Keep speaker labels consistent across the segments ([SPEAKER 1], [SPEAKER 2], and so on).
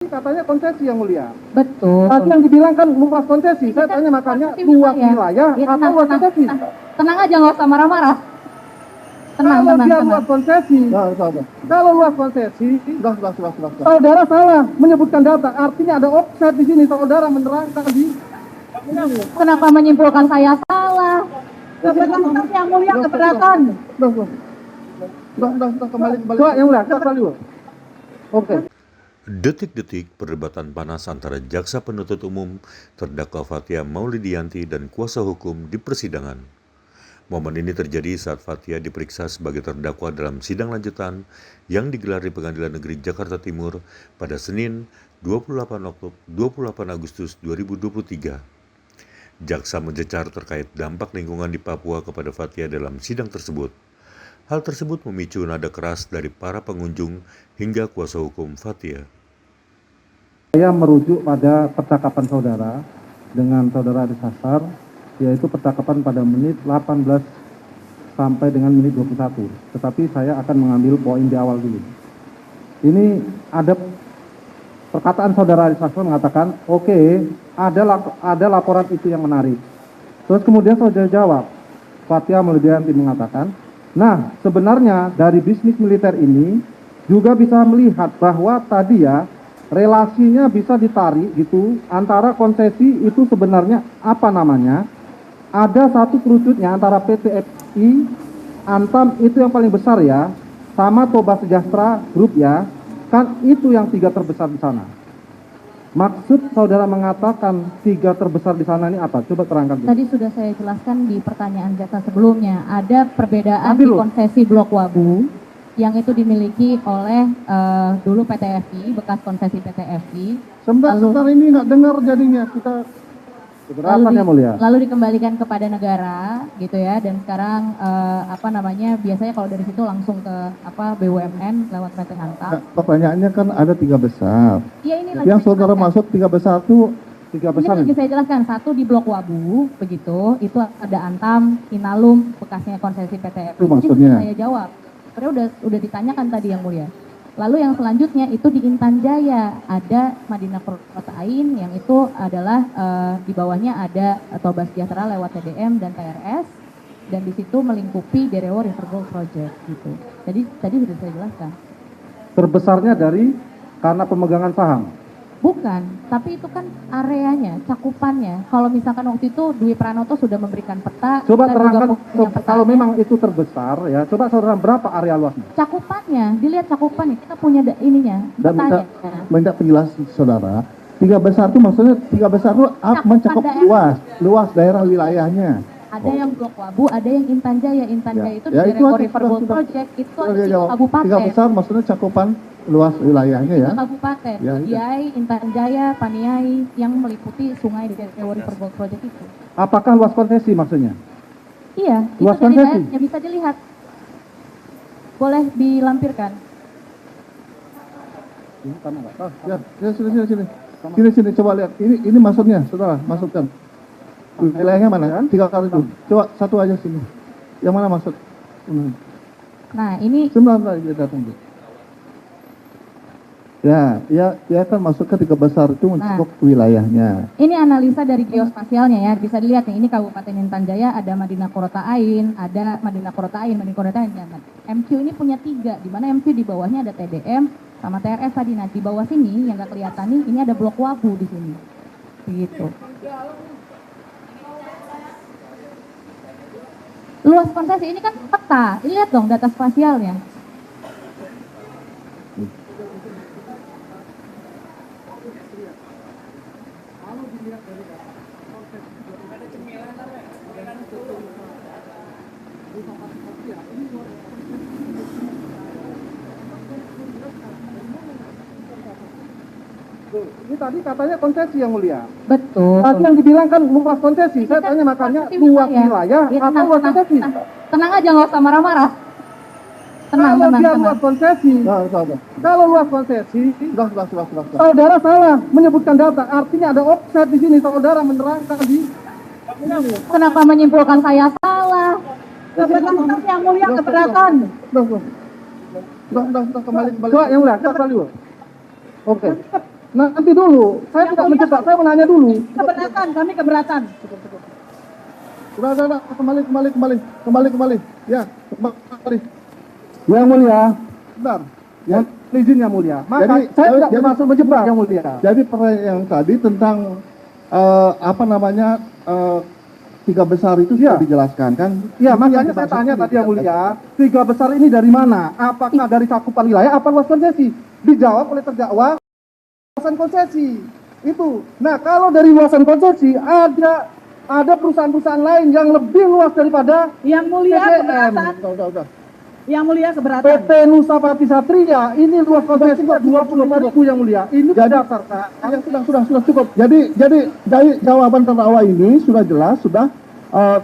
[SPEAKER 1] katanya konsesi yang mulia.
[SPEAKER 2] Betul.
[SPEAKER 1] Tadi yang dibilang kan luas konsesi. Saya tanya makanya luas wilayah atau luas konsesi.
[SPEAKER 2] Tenang aja, nggak usah marah-marah.
[SPEAKER 1] Kalau dia luas konsesi, kalau luas konsesi, saudara salah menyebutkan data. Artinya ada offset di sini. Saudara menerangkan di.
[SPEAKER 2] Kenapa menyimpulkan saya salah? Keberatan yang mulia, keberatan.
[SPEAKER 1] Kembali. Yang mulia, kembali. Oke.
[SPEAKER 3] Detik-detik perdebatan panas antara Jaksa Penuntut Umum, terdakwa Fathia Maulidiyanti dan kuasa hukum di persidangan. Momen ini terjadi saat Fathia diperiksa sebagai terdakwa dalam sidang lanjutan yang digelar di Pengadilan Negeri Jakarta Timur pada Senin 28 Agustus 2023. Jaksa mencecar terkait dampak lingkungan di Papua kepada Fathia dalam sidang tersebut. Hal tersebut memicu nada keras dari para pengunjung hingga kuasa hukum Fathia.
[SPEAKER 1] Saya merujuk pada percakapan saudara dengan saudara Adisasar, yaitu percakapan pada menit 18 sampai dengan menit 21. Tetapi saya akan mengambil poin di awal dulu. Ini ada perkataan saudara Adisasar mengatakan, oke, ada laporan itu yang menarik. Terus kemudian saudara jawab, Fathia Maulidiyanti mengatakan, nah sebenarnya dari bisnis militer ini juga bisa melihat bahwa tadi ya, relasinya bisa ditarik gitu antara konsesi itu sebenarnya apa namanya, ada satu kerucutnya antara PT FI, Antam itu yang paling besar ya, sama Toba Sejahtera Group ya, kan itu yang 3 terbesar di sana. Maksud saudara mengatakan 3 terbesar di sana ini apa? Coba terangkan.
[SPEAKER 2] Tadi sudah saya jelaskan di pertanyaan jaksa sebelumnya, ada perbedaan di konsesi Blok Wabu yang itu dimiliki oleh dulu PT FI, bekas konsesi PT FI.
[SPEAKER 1] Sebentar ini nggak dengar jadinya kita.
[SPEAKER 2] Lalu dikembalikan kepada negara gitu ya, dan sekarang biasanya kalau dari situ langsung ke BUMN lewat PT Antam.
[SPEAKER 1] Nah, pertanyaannya kan ada 3 besar.
[SPEAKER 2] Iya, ini
[SPEAKER 1] yang saudara masuk 3 besar itu 3 besar.
[SPEAKER 2] Ini lagi saya jelaskan, satu di Blok Wabu begitu, itu ada Antam, Inalum, bekasnya konsesi PT FI.
[SPEAKER 1] Itu maksudnya.
[SPEAKER 2] Saya jawab. Karena udah ditanyakan tadi yang mulia. Lalu yang selanjutnya itu di Intan Jaya ada Madinah Kota Ain yang itu adalah di bawahnya ada Toba Sejahtera lewat TDM dan TRS, dan di situ melingkupi Derewo Rivergold Project gitu. Jadi tadi sudah saya jelaskan.
[SPEAKER 1] Terbesarnya dari karena pemegangan saham.
[SPEAKER 2] Bukan, tapi itu kan areanya, cakupannya. Kalau misalkan waktu itu Dwi Pranoto sudah memberikan peta.
[SPEAKER 1] Coba terangkan kalau memang itu terbesar ya. Coba saudara berapa area luasnya?
[SPEAKER 2] Cakupannya, dilihat cakupannya. Kita punya ininya.
[SPEAKER 1] Dan minta penjelasan saudara. 3 besar itu maksudnya 3 besar itu mencakup luas daerah wilayahnya.
[SPEAKER 2] Ada yang Blok Wabu, ada yang Intan Jaya. Intan Jaya itu di Rivergold Project itu ada kabupaten.
[SPEAKER 1] 3 besar maksudnya cakupan luas wilayahnya ya.
[SPEAKER 2] Kabupaten,
[SPEAKER 1] ya,
[SPEAKER 2] Diai, Intan Jaya, Paniai yang meliputi sungai di Rivergold Project itu.
[SPEAKER 1] Apakah luas konsesi maksudnya?
[SPEAKER 2] Iya,
[SPEAKER 1] luas
[SPEAKER 2] itu konsesi yang bisa dilihat. Boleh dilampirkan.
[SPEAKER 1] Sini coba lihat. Ini maksudnya, saudara, masukkan. Wilayahnya mana kan? 3 kali itu. Coba satu aja sini. Yang mana maksud?
[SPEAKER 2] Nah, ini
[SPEAKER 1] sebentar kita tunggu. Ya kan masuk ke 3 besar itu mencakup wilayahnya.
[SPEAKER 2] Ini analisa dari geospasialnya ya, bisa dilihat nih, ini Kabupaten Intan Jaya, ada Madinah Kota Ain, MQ ini punya 3, di mana MQ di bawahnya ada TDM sama TRS tadi. Nah, di bawah sini yang nggak kelihatan nih, ini ada Blok Wabu di sini. Begitu. Luas konsesi ini kan peta, lihat dong data spasialnya.
[SPEAKER 1] Ini tadi katanya konsesi yang mulia.
[SPEAKER 2] Betul.
[SPEAKER 1] Tadi yang dibilang kan luas konsesi. Saya tanya makanya luas wilayah atau luas konsesi.
[SPEAKER 2] Tenang aja, nggak usah marah-marah.
[SPEAKER 1] Kalau dia luas konsesi, kalau luas konsesi, saudara salah menyebutkan data. Artinya ada offset di sini. Saudara menerangkan di.
[SPEAKER 2] Kenapa menyimpulkan saya salah? Keberatan yang mulia, keberatan.
[SPEAKER 1] Kembali. Coba yang mulia, kembali. Oke. Nanti dulu, saya
[SPEAKER 2] Yang
[SPEAKER 1] tidak
[SPEAKER 2] mulia.
[SPEAKER 1] menjebak, saya menanya dulu.
[SPEAKER 2] Keberatan, kami keberatan.
[SPEAKER 4] Sudah, kembali. Ya, kembali.
[SPEAKER 1] Yang mulia,
[SPEAKER 4] Bentar.
[SPEAKER 1] yang izin yang mulia. Maka
[SPEAKER 4] Jadi-
[SPEAKER 1] saya tidak
[SPEAKER 4] jadi-
[SPEAKER 1] bermaksud menjebak yang mulia.
[SPEAKER 4] Jadi pertanyaan yang tadi tentang tiga besar itu sudah
[SPEAKER 1] Iya.
[SPEAKER 4] dijelaskan kan?
[SPEAKER 1] Ya,
[SPEAKER 4] Itu
[SPEAKER 1] makanya
[SPEAKER 4] yang
[SPEAKER 1] saya
[SPEAKER 4] dimaksud
[SPEAKER 1] tanya
[SPEAKER 4] ini.
[SPEAKER 1] tadi yang mulia, tiga besar ini dari mana? Apakah dari cakupan wilayah, apa luas konsesi? Dijawab oleh terdakwa, luasan konsesi. Itu. Nah, kalau dari luasan konsesi, ada perusahaan-perusahaan lain yang lebih luas daripada
[SPEAKER 2] Yang mulia
[SPEAKER 1] PDM.
[SPEAKER 2] keberatan.
[SPEAKER 4] Udah.
[SPEAKER 2] Yang mulia keberatan.
[SPEAKER 1] PT Nusa Pati Satria, ini luas konsesi 25.000 yang mulia. Ini berdasarkan.
[SPEAKER 4] Ya, sudah cukup. Jadi dari jawaban terdakwa ini sudah jelas, sudah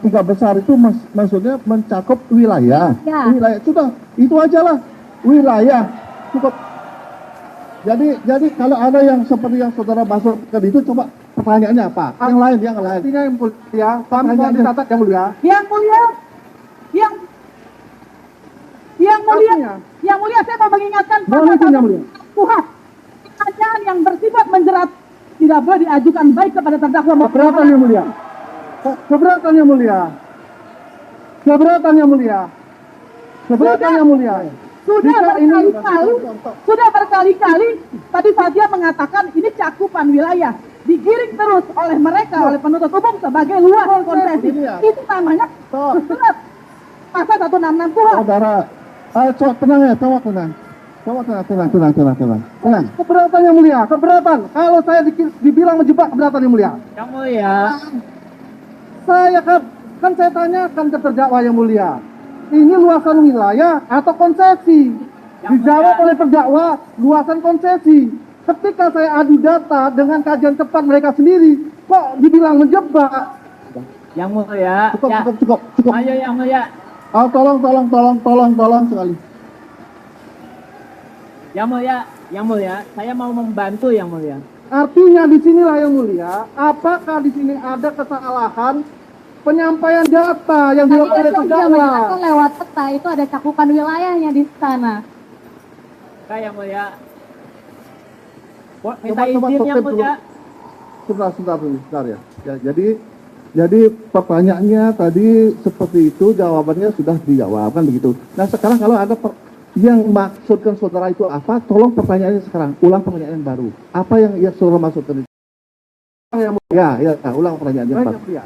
[SPEAKER 4] tiga besar itu maksudnya mencakup wilayah.
[SPEAKER 2] Ya.
[SPEAKER 4] Wilayah sudah, itu aja lah. Wilayah cukup. Jadi kalau ada yang seperti yang saudara masuk ke itu, coba pertanyaannya apa? Yang lain.
[SPEAKER 1] Artinya yang mulia, kami mau
[SPEAKER 4] Pertanyaannya.
[SPEAKER 1] dicatat yang mulia.
[SPEAKER 2] Yang mulia, yang mulia,
[SPEAKER 1] Artinya.
[SPEAKER 2] yang mulia, saya mau mengingatkan
[SPEAKER 1] Mohon izin, Yang Mulia.
[SPEAKER 2] Kuhap, pertanyaan yang bersifat menjerat tidak boleh diajukan baik kepada terdakwa maupun
[SPEAKER 1] Keberatan yang mulia. Keberatan yang mulia. Keberatan yang mulia. Keberatan yang mulia.
[SPEAKER 2] Sudah
[SPEAKER 1] Jika ini
[SPEAKER 2] berkali-kali tadi Fathia mengatakan ini cakupan wilayah digiring terus oleh mereka, oleh penuntut umum sebagai luas konsesi.
[SPEAKER 4] ini ya.
[SPEAKER 2] Itu namanya surat pasal 166 Kuhap.
[SPEAKER 4] Saudara, tenang ya, tenang.
[SPEAKER 1] Keberatan yang mulia. Keberatan. Kalau saya dibilang menjebak, keberatan yang mulia.
[SPEAKER 2] Yang mulia,
[SPEAKER 1] Saya kan saya tanyakan ke terdakwa yang mulia. Ini luasan wilayah atau konsesi? Dijawab oleh terdakwa luasan konsesi. Ketika saya adu data dengan kajian cepat mereka sendiri, kok dibilang menjebak?
[SPEAKER 2] yang mulia,
[SPEAKER 4] Cukup.
[SPEAKER 2] ayo yang mulia,
[SPEAKER 4] Oh, tolong sekali.
[SPEAKER 2] yang mulia, saya mau membantu yang mulia.
[SPEAKER 1] Artinya di sinilah yang mulia, apakah di sini ada kesalahan penyampaian data yang dilakukan oleh terdakwa?
[SPEAKER 2] Lewat peta itu ada cakupan wilayahnya di sana.
[SPEAKER 5] Yang mulia.
[SPEAKER 4] Minta izin yang mulia. Sebentar ya. Jadi pertanyaannya tadi seperti itu, jawabannya sudah dijawab kan begitu. Nah sekarang kalau ada yang maksudkan saudara itu apa? Tolong pertanyaannya sekarang, ulang pertanyaan yang baru. Apa yang saudara maksudkan itu? Ya, ulang pertanyaannya
[SPEAKER 1] Baik,
[SPEAKER 4] baru.
[SPEAKER 1] yang mulia.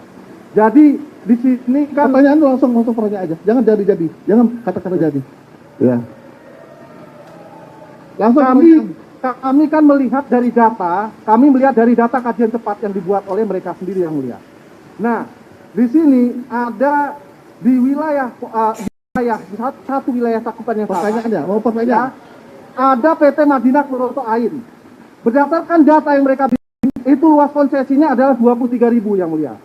[SPEAKER 1] Jadi di sini kan
[SPEAKER 4] Pertanyaan itu langsung pertanyaan aja. Jangan jadi. Jangan kata-kata jadi. Ya. Langsung
[SPEAKER 1] kami kan melihat dari data, kajian cepat yang dibuat oleh mereka sendiri yang mulia. Nah, di sini ada di wilayah satu wilayah cakupan yang sama.
[SPEAKER 4] pertanyaannya, mau pertanyaan.
[SPEAKER 1] Ya, ada PT Madinah Kuroto Ain. Berdasarkan data yang mereka bikin, itu luas konsesinya adalah 23.000 yang mulia.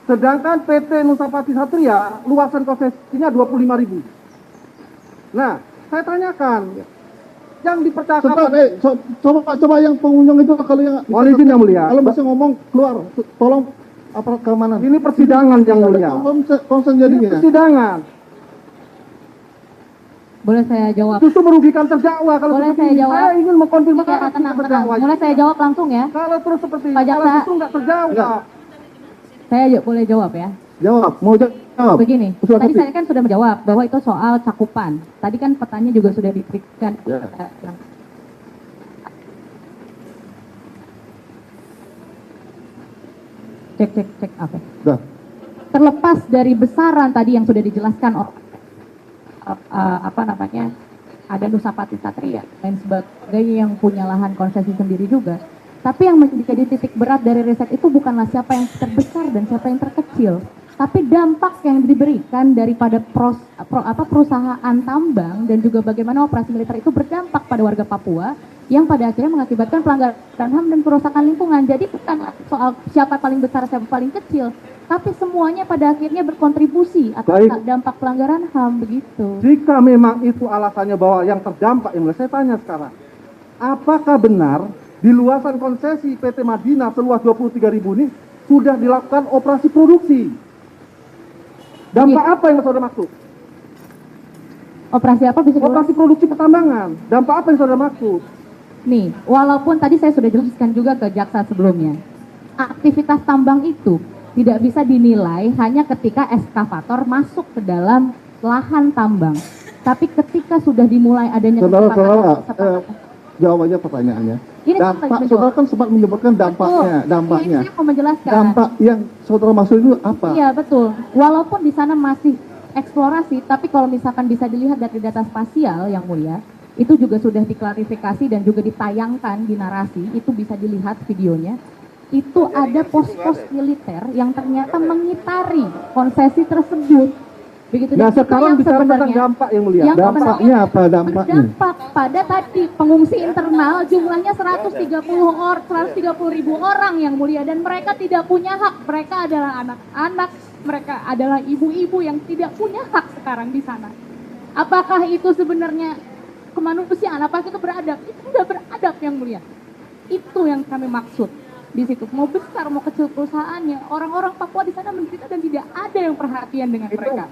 [SPEAKER 1] Sedangkan PT Nusa Pati Satria luasan konsesinya 25.000. Nah, saya tanyakan, yang dipercakapan
[SPEAKER 4] Coba yang pengunjung itu kalau yang
[SPEAKER 1] Mohon izin yang mulia.
[SPEAKER 4] kalau bisa ngomong keluar, tolong apa ke mana?
[SPEAKER 1] Ini persidangan yang mulia.
[SPEAKER 4] Konsen
[SPEAKER 1] Ini
[SPEAKER 4] jadinya.
[SPEAKER 1] persidangan.
[SPEAKER 2] Boleh saya jawab?
[SPEAKER 1] Justru merugikan terdakwa kalau
[SPEAKER 2] Boleh
[SPEAKER 1] seperti
[SPEAKER 2] saya
[SPEAKER 1] ini.
[SPEAKER 2] jawab?
[SPEAKER 1] Saya ingin mengkonfirmasi
[SPEAKER 2] Ya, tenang.
[SPEAKER 1] terdakwa.
[SPEAKER 2] Boleh saya jawab langsung ya?
[SPEAKER 1] Kalau terus seperti ini,
[SPEAKER 2] Pak
[SPEAKER 1] kalau
[SPEAKER 2] Jaksa.
[SPEAKER 1] justru nggak terjawab.
[SPEAKER 2] Saya boleh jawab ya?
[SPEAKER 4] Jawab, mau jawab.
[SPEAKER 2] Begini,
[SPEAKER 4] Usul
[SPEAKER 2] tadi
[SPEAKER 4] kopi.
[SPEAKER 2] saya kan sudah menjawab bahwa itu soal cakupan. Tadi kan pertanyaan juga sudah diberikan.
[SPEAKER 4] Ya.
[SPEAKER 2] Cek, oke.
[SPEAKER 4] Dah.
[SPEAKER 2] Terlepas dari besaran tadi yang sudah dijelaskan ada Nusa Pati Satria dan sebagainya yang punya lahan konsesi sendiri juga. Tapi yang menjadi titik berat dari riset itu bukanlah siapa yang terbesar dan siapa yang terkecil, tapi dampak yang diberikan daripada perusahaan tambang dan juga bagaimana operasi militer itu berdampak pada warga Papua yang pada akhirnya mengakibatkan pelanggaran HAM dan kerusakan lingkungan. Jadi bukan soal siapa paling besar, siapa paling kecil, tapi semuanya pada akhirnya berkontribusi atas
[SPEAKER 1] Baik.
[SPEAKER 2] dampak pelanggaran HAM begitu.
[SPEAKER 1] Jika memang itu alasannya bahwa yang terdampak, yang saya tanya sekarang, apakah benar di luasan konsesi PT Madinah seluas 23.000 ini sudah dilakukan operasi produksi? Dampak apa yang saudara maksud?
[SPEAKER 2] Operasi apa bisa diulang?
[SPEAKER 1] Operasi produksi pertambangan. Dampak apa yang saudara maksud?
[SPEAKER 2] Nih, walaupun tadi saya sudah jelaskan juga ke jaksa sebelumnya, aktivitas tambang itu tidak bisa dinilai hanya ketika ekskavator masuk ke dalam lahan tambang. Tapi ketika sudah dimulai adanya
[SPEAKER 4] Saudara, jawabannya pertanyaannya.
[SPEAKER 2] Ini
[SPEAKER 4] Dampak, saudara kan sempat menyebutkan dampaknya.
[SPEAKER 2] Ini saya mau menjelaskan.
[SPEAKER 4] Dampak yang saudara maksud itu apa?
[SPEAKER 2] Iya, betul. Walaupun di sana masih eksplorasi, tapi kalau misalkan bisa dilihat dari data spasial yang mulia, itu juga sudah diklarifikasi dan juga ditayangkan di narasi, itu bisa dilihat videonya. Itu ada pos-pos militer yang ternyata mengitari konsesi tersebut. Begitu.
[SPEAKER 1] Nah,
[SPEAKER 2] Dan itu
[SPEAKER 1] sekarang
[SPEAKER 2] yang
[SPEAKER 1] bicara tentang
[SPEAKER 2] sebenarnya
[SPEAKER 1] dampak yang mulia.
[SPEAKER 2] yang
[SPEAKER 4] Dampaknya
[SPEAKER 2] sebenarnya
[SPEAKER 4] apa dampaknya?
[SPEAKER 2] berdampak pada tadi pengungsi internal jumlahnya 130 ribu orang yang mulia, dan mereka tidak punya hak. Mereka adalah anak-anak, mereka adalah ibu-ibu yang tidak punya hak sekarang di sana. Apakah itu sebenarnya kemanusiaan? Apakah itu beradab? Itu sudah beradab yang mulia. Itu yang kami maksud di situ. Mau besar mau kecil perusahaannya, orang-orang Papua di sana menderita dan tidak ada yang perhatian dengan mereka.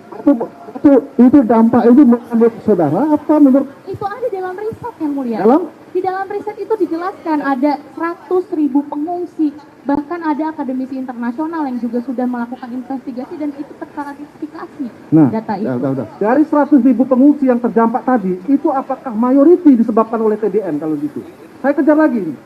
[SPEAKER 4] Itu dampak itu menurut saudara apa menurut
[SPEAKER 2] Itu ada dalam riset yang mulia.
[SPEAKER 4] dalam?
[SPEAKER 2] Di dalam riset itu dijelaskan ada 100.000 pengungsi, bahkan ada akademisi internasional yang juga sudah melakukan investigasi dan itu terklarifikasi data itu.
[SPEAKER 4] Udah.
[SPEAKER 1] Dari 100.000 pengungsi yang terdampak tadi, itu apakah mayoriti disebabkan oleh TDM kalau gitu? Saya kejar lagi nih.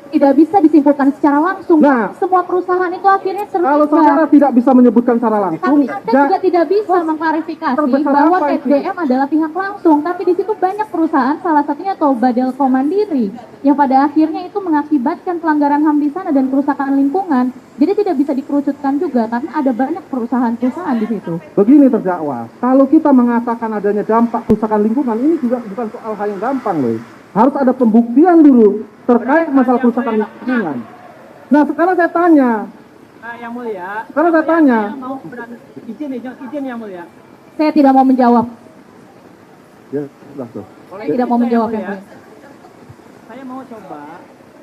[SPEAKER 2] Tidak bisa disimpulkan secara langsung.
[SPEAKER 1] Nah,
[SPEAKER 2] Semua perusahaan itu akhirnya
[SPEAKER 1] Kalau
[SPEAKER 2] terlibat.
[SPEAKER 1] saudara tidak bisa menyebutkan secara langsung,
[SPEAKER 2] Tapi Anda juga tidak bisa mengklarifikasi
[SPEAKER 1] terbesar
[SPEAKER 2] bahwa
[SPEAKER 1] apa itu?
[SPEAKER 2] TDM adalah pihak langsung. Tapi di situ banyak perusahaan, salah satunya Toba Delco Mandiri, yang pada akhirnya itu mengakibatkan pelanggaran HAM di sana dan kerusakan lingkungan. Jadi tidak bisa dikerucutkan juga karena ada banyak perusahaan-perusahaan di situ.
[SPEAKER 1] begini terdakwa, kalau kita mengatakan adanya dampak kerusakan lingkungan, ini juga bukan soal hal yang gampang loh. Harus ada pembuktian dulu terkait masalah kerusakan lingkungan. Nah, sekarang saya tanya,
[SPEAKER 5] Yang mulia.
[SPEAKER 1] Sekarang saya tanya.
[SPEAKER 5] Saya mau izin yang mulia.
[SPEAKER 2] Saya tidak mau menjawab.
[SPEAKER 4] Ya, sudah tuh.
[SPEAKER 5] Oleh
[SPEAKER 2] Tidak
[SPEAKER 5] itu,
[SPEAKER 2] mau
[SPEAKER 5] Yang
[SPEAKER 2] menjawab
[SPEAKER 5] Mulia,
[SPEAKER 2] yang mulia.
[SPEAKER 5] Saya mau coba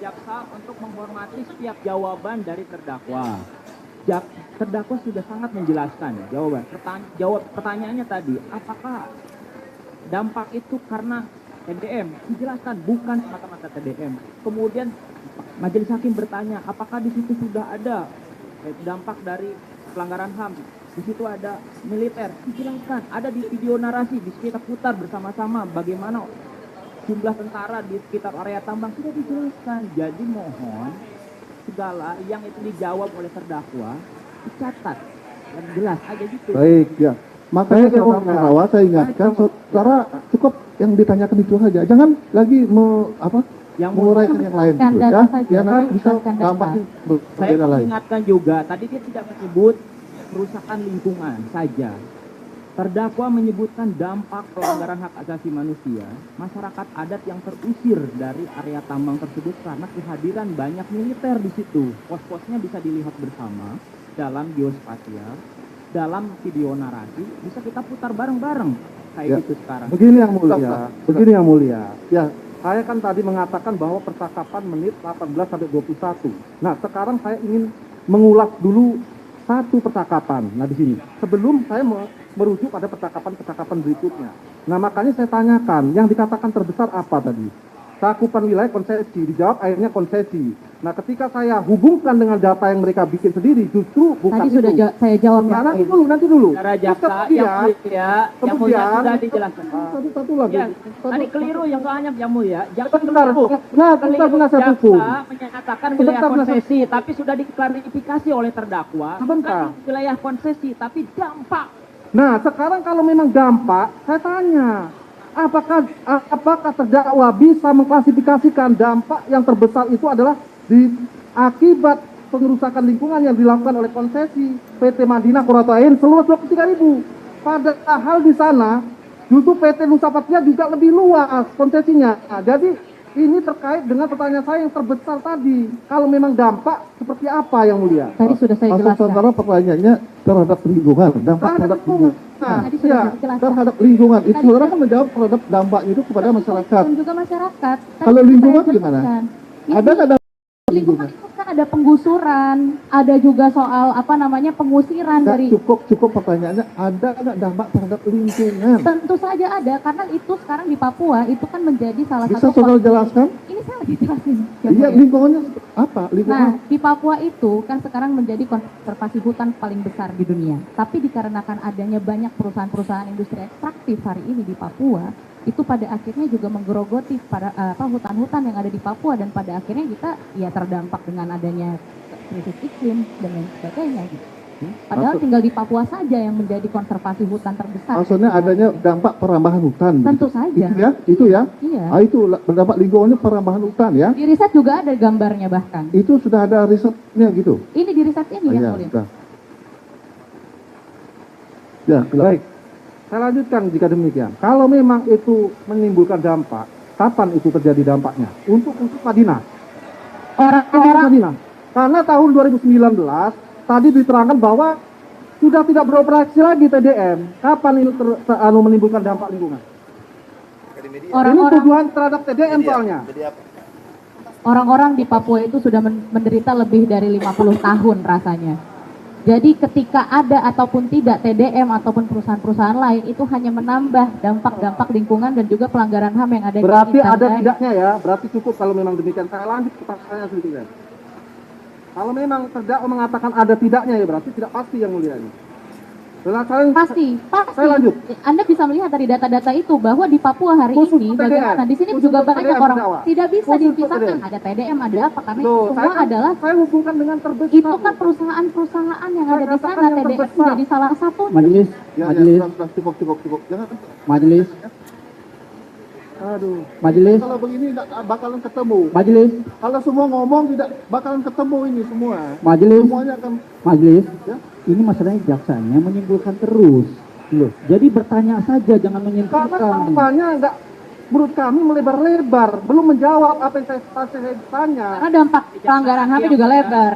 [SPEAKER 5] jaksa untuk menghormati setiap jawaban dari terdakwa. Terdakwa sudah sangat menjelaskan ya, jawaban. Pertanyaannya tadi, apakah dampak itu karena TDM? Dijelaskan bukan semata-mata TDM. Kemudian majelis hakim bertanya, apakah di situ sudah ada dampak dari pelanggaran HAM? Di situ ada militer. Dijelaskan, ada di video narasi, di kita putar bersama-sama bagaimana jumlah tentara di sekitar area tambang sudah dijelaskan. Jadi mohon segala yang itu dijawab oleh terdakwa dicatat dan jelas aja gitu.
[SPEAKER 4] Baik, ya. Makanya
[SPEAKER 1] Baik,
[SPEAKER 4] saudara terdakwa saya ingatkan, saudara cukup yang ditanyakan itu saja. Jangan lagi
[SPEAKER 5] Yang
[SPEAKER 4] menguraikan yang lain.
[SPEAKER 2] Kan
[SPEAKER 4] gitu,
[SPEAKER 2] data
[SPEAKER 4] ya.
[SPEAKER 2] saja.
[SPEAKER 4] Ya, nanti bisa
[SPEAKER 2] Kan data.
[SPEAKER 4] dampaknya
[SPEAKER 5] Saya
[SPEAKER 4] berbeda lain.
[SPEAKER 5] ingatkan juga, tadi dia tidak menyebut kerusakan lingkungan saja. Terdakwa menyebutkan dampak pelanggaran hak asasi manusia, masyarakat adat yang terusir dari area tambang tersebut karena kehadiran banyak militer di situ. Pos-posnya bisa dilihat bersama dalam geospasial, dalam video narasi, bisa kita putar bareng-bareng kayak
[SPEAKER 4] Ya.
[SPEAKER 5] gitu sekarang.
[SPEAKER 1] begini yang mulia, begini yang mulia.
[SPEAKER 4] Ya,
[SPEAKER 1] Saya kan tadi mengatakan bahwa percakapan menit 18 sampai 21. Nah, sekarang saya ingin mengulas dulu satu percakapan. Nah, di sini. Sebelum saya merujuk pada percakapan-percakapan berikutnya. Nah, makanya saya tanyakan, yang dikatakan terbesar apa tadi? Cakupan wilayah konsesi, dijawab akhirnya konsesi. Nah, ketika saya hubungkan dengan data yang mereka bikin sendiri, justru bukan
[SPEAKER 2] Tadi sudah
[SPEAKER 1] itu.
[SPEAKER 2] saya jawab.
[SPEAKER 1] Nah,
[SPEAKER 2] Pak.
[SPEAKER 1] nanti dulu.
[SPEAKER 5] Secara jaksa yang mulia sudah dijelaskan.
[SPEAKER 1] Satu lagi.
[SPEAKER 5] Ya, tadi keliru yang soalnya yang mulia. Jaksa
[SPEAKER 1] Sebentar,
[SPEAKER 5] keliru.
[SPEAKER 1] nah, sebentar, saya hukum.
[SPEAKER 5] Jaksa menyatakan wilayah
[SPEAKER 1] Sebentar,
[SPEAKER 5] konsesi, tapi sudah diklarifikasi oleh terdakwa.
[SPEAKER 1] Sebentar.
[SPEAKER 5] Bukan wilayah konsesi, tapi dampak.
[SPEAKER 1] Nah, sekarang kalau memang dampak, saya tanya, apakah terdakwa bisa mengklasifikasikan dampak yang terbesar itu adalah akibat pengerusakan lingkungan yang dilakukan oleh konsesi PT Madinah Kurato Ain seluas 23.000. Padahal di sana justru PT Nusa Patria juga lebih luas konsesinya. Nah, jadi ini terkait dengan pertanyaan saya yang terbesar tadi. Kalau memang dampak seperti apa yang mulia?
[SPEAKER 2] Tadi sudah saya
[SPEAKER 4] maksud
[SPEAKER 2] jelaskan.
[SPEAKER 4] saudara pertanyaannya terhadap lingkungan, dampak terhadap lingkungan.
[SPEAKER 2] Tadi sudah
[SPEAKER 1] Ya,
[SPEAKER 2] saya jelaskan.
[SPEAKER 4] Terhadap lingkungan, itu
[SPEAKER 2] Tadi
[SPEAKER 4] saudara
[SPEAKER 2] kan-
[SPEAKER 4] kan menjawab terhadap dampak itu kepada masyarakat.
[SPEAKER 2] Dan juga masyarakat. Tadi
[SPEAKER 4] Kalau
[SPEAKER 2] sudah
[SPEAKER 4] lingkungan
[SPEAKER 2] saya
[SPEAKER 4] gimana?
[SPEAKER 2] jelaskan.
[SPEAKER 4] Ada nggak dampak
[SPEAKER 2] Lingkungan
[SPEAKER 4] lingkungan?
[SPEAKER 2] itu kan ada penggusuran, ada juga soal apa namanya pengusiran
[SPEAKER 4] Nggak,
[SPEAKER 2] dari.
[SPEAKER 4] cukup pertanyaannya, ada nggak dampak terhadap lingkungan?
[SPEAKER 2] Tentu saja ada, karena itu sekarang di Papua itu kan menjadi salah
[SPEAKER 4] Bisa
[SPEAKER 2] satu.
[SPEAKER 4] saudara jelaskan?
[SPEAKER 2] Ini saya lagi jelasin.
[SPEAKER 4] Iya, lingkungannya apa?
[SPEAKER 2] Nah,
[SPEAKER 4] Lingkungan
[SPEAKER 2] di Papua itu kan sekarang menjadi konservasi hutan paling besar di dunia. Tapi dikarenakan adanya banyak perusahaan-perusahaan industri ekstraktif hari ini di Papua, itu pada akhirnya juga menggerogoti pada hutan-hutan yang ada di Papua, dan pada akhirnya kita ya terdampak dengan adanya krisis iklim dan lain sebagainya gitu. Padahal
[SPEAKER 4] Maksud-
[SPEAKER 2] tinggal di Papua saja yang menjadi konservasi hutan terbesar.
[SPEAKER 4] maksudnya adanya dampak perambahan hutan.
[SPEAKER 2] Tentu
[SPEAKER 4] gitu.
[SPEAKER 2] saja.
[SPEAKER 4] Itu ya?
[SPEAKER 2] Iya.
[SPEAKER 4] Itu berdampak lingkungannya perambahan hutan ya?
[SPEAKER 2] Di riset juga ada gambarnya bahkan.
[SPEAKER 4] Itu sudah ada risetnya gitu?
[SPEAKER 2] Ini di riset ini yang
[SPEAKER 4] Iya,
[SPEAKER 2] mulia.
[SPEAKER 4] sudah. Ya,
[SPEAKER 1] Baik, saya lanjutkan jika demikian. Kalau memang itu menimbulkan dampak, kapan itu terjadi dampaknya? Untuk Madinah.
[SPEAKER 2] Orang-orang
[SPEAKER 1] Madinah. Karena tahun 2019 tadi diterangkan bahwa sudah tidak beroperasi lagi TDM. Kapan ini menimbulkan dampak lingkungan? Ini
[SPEAKER 2] orang-orang
[SPEAKER 1] tuduhan terhadap TDM soalnya.
[SPEAKER 2] orang-orang di Papua itu sudah menderita lebih dari 50 tahun rasanya. Jadi ketika ada ataupun tidak TDM ataupun perusahaan-perusahaan lain, itu hanya menambah dampak-dampak lingkungan dan juga pelanggaran HAM yang ada
[SPEAKER 1] Berarti
[SPEAKER 2] di
[SPEAKER 1] ada
[SPEAKER 2] Intan Jaya.
[SPEAKER 1] tidaknya ya, berarti cukup kalau memang demikian. Saya lanjut ke pertanyaan sedikit. Kalau memang terdakwa mengatakan ada tidaknya ya berarti tidak pasti yang mulia ini.
[SPEAKER 2] Pasti.
[SPEAKER 1] Saya lanjut.
[SPEAKER 2] Anda bisa melihat dari data-data itu bahwa di Papua hari
[SPEAKER 1] Khusus
[SPEAKER 2] ini
[SPEAKER 1] TDM.
[SPEAKER 2] bagaimana di sini
[SPEAKER 1] Khusus
[SPEAKER 2] juga
[SPEAKER 1] untuk
[SPEAKER 2] banyak
[SPEAKER 1] TDM
[SPEAKER 2] orang
[SPEAKER 1] terdakwa.
[SPEAKER 2] tidak bisa
[SPEAKER 1] Khusus untuk
[SPEAKER 2] dipisahkan
[SPEAKER 1] TDM.
[SPEAKER 2] ada TDM ada apa karena
[SPEAKER 1] Tuh,
[SPEAKER 2] itu semua adalah
[SPEAKER 1] saya hubungkan dengan terbesar.
[SPEAKER 2] itu kan perusahaan-perusahaan yang
[SPEAKER 1] Saya
[SPEAKER 2] ada di
[SPEAKER 1] katakan
[SPEAKER 2] sana
[SPEAKER 1] yang
[SPEAKER 2] TDM
[SPEAKER 1] terbesar.
[SPEAKER 2] menjadi salah satunya.
[SPEAKER 6] Majelis,
[SPEAKER 4] Ya,
[SPEAKER 6] majelis,
[SPEAKER 4] sudah, cukup. Jangan,
[SPEAKER 6] majelis,
[SPEAKER 1] Aduh.
[SPEAKER 6] majelis,
[SPEAKER 4] kalau begini nggak bakalan ketemu.
[SPEAKER 6] majelis,
[SPEAKER 4] Kalau semua ngomong tidak bakalan ketemu ini semua.
[SPEAKER 6] majelis,
[SPEAKER 4] Semuanya akan
[SPEAKER 6] majelis.
[SPEAKER 4] ya.
[SPEAKER 6] Ini masalahnya jaksanya menyimpulkan terus. Loh, jadi bertanya saja, jangan
[SPEAKER 1] Karena
[SPEAKER 6] menyimpulkan.
[SPEAKER 1] tampaknya enggak, menurut kami melebar-lebar, belum menjawab apa yang saya tanya.
[SPEAKER 2] Karena dampak pelanggaran HAM juga lebar.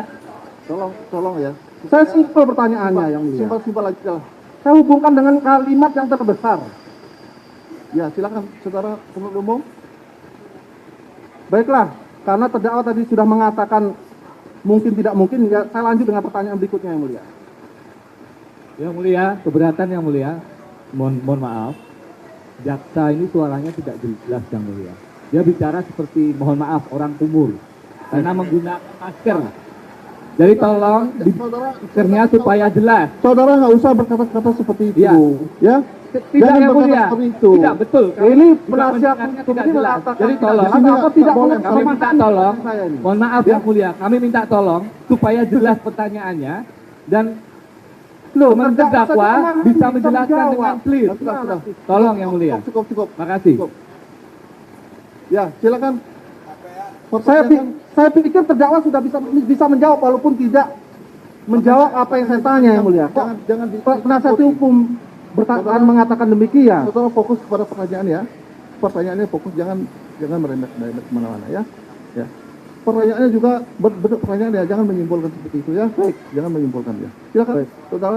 [SPEAKER 4] Tolong ya.
[SPEAKER 1] Saya simpel pertanyaannya yang mulia.
[SPEAKER 4] Simpel aja lah.
[SPEAKER 1] Saya hubungkan dengan kalimat yang terbesar.
[SPEAKER 4] Ya, silakan saudara penuntut umum.
[SPEAKER 1] Baiklah, karena terdakwa tadi sudah mengatakan mungkin tidak mungkin, ya, saya lanjut dengan pertanyaan berikutnya yang mulia.
[SPEAKER 7] Yang mulia, keberatan yang mulia, mohon maaf, jaksa ini suaranya tidak jelas yang mulia. Dia bicara seperti mohon maaf orang kumur karena menggunakan masker. Jadi tolong
[SPEAKER 4] Saudara,
[SPEAKER 7] maskernya supaya jelas.
[SPEAKER 4] saudara nggak usah berkata-kata seperti itu.
[SPEAKER 7] Iya.
[SPEAKER 4] Ya.
[SPEAKER 7] Tidak
[SPEAKER 4] Jangan
[SPEAKER 7] yang
[SPEAKER 4] berkata
[SPEAKER 7] mulia.
[SPEAKER 4] seperti itu.
[SPEAKER 7] Tidak betul.
[SPEAKER 1] Ini
[SPEAKER 7] Juga
[SPEAKER 1] penasihat
[SPEAKER 7] mendengarnya
[SPEAKER 1] hukum
[SPEAKER 7] tidak
[SPEAKER 1] ini
[SPEAKER 7] jelas.
[SPEAKER 1] mengatakan
[SPEAKER 7] Jadi tolong.
[SPEAKER 1] tidak jelas atau tidak
[SPEAKER 4] boleh.
[SPEAKER 7] Kami minta tolong,
[SPEAKER 1] saya ini.
[SPEAKER 7] mohon maaf yang mulia, kami minta tolong supaya jelas pertanyaannya dan
[SPEAKER 1] Loh,
[SPEAKER 7] terdakwa bisa menjelaskan
[SPEAKER 1] menjawab.
[SPEAKER 7] dengan clear.
[SPEAKER 4] Sudah.
[SPEAKER 7] Tolong yang mulia.
[SPEAKER 4] Cukup.
[SPEAKER 7] Makasih.
[SPEAKER 4] Cukup. Ya, silakan.
[SPEAKER 1] Saya pikir terdakwa sudah bisa menjawab walaupun tidak menjawab apa yang saya tanya yang mulia. Kok
[SPEAKER 4] jangan
[SPEAKER 1] penasihat hukum mengatakan demikian?
[SPEAKER 4] Saudara fokus pada pertanyaan ya. Pertanyaannya fokus, jangan merembet kemana-mana ya. Ya. Pertanyaannya juga pertanyaan ya, jangan menyimpulkan seperti itu ya. Baik, jangan menyimpulkan ya. Silakan, saudara.